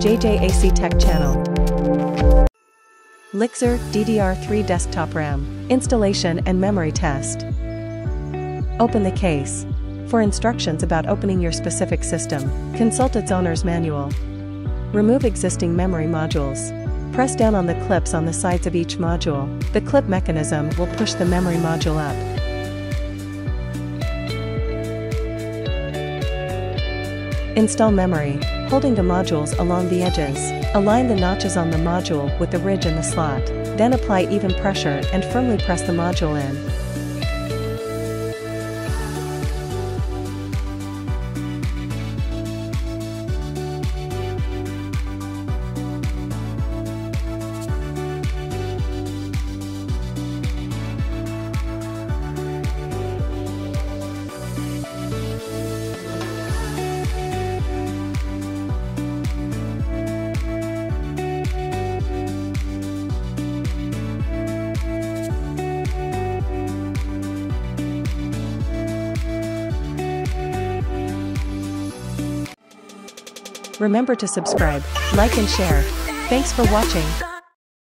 JJ.A.C Tech Channel. Lyczar DDR3 Desktop RAM, Installation and Memory Test. Open the case. For instructions about opening your specific system, consult its owner's manual. Remove existing memory modules. Press down on the clips on the sides of each module. The clip mechanism will push the memory module up. Install memory, holding the modules along the edges. Align the notches on the module with the ridge in the slot. Then apply even pressure and firmly press the module in. Remember to subscribe, like and share. Thanks for watching.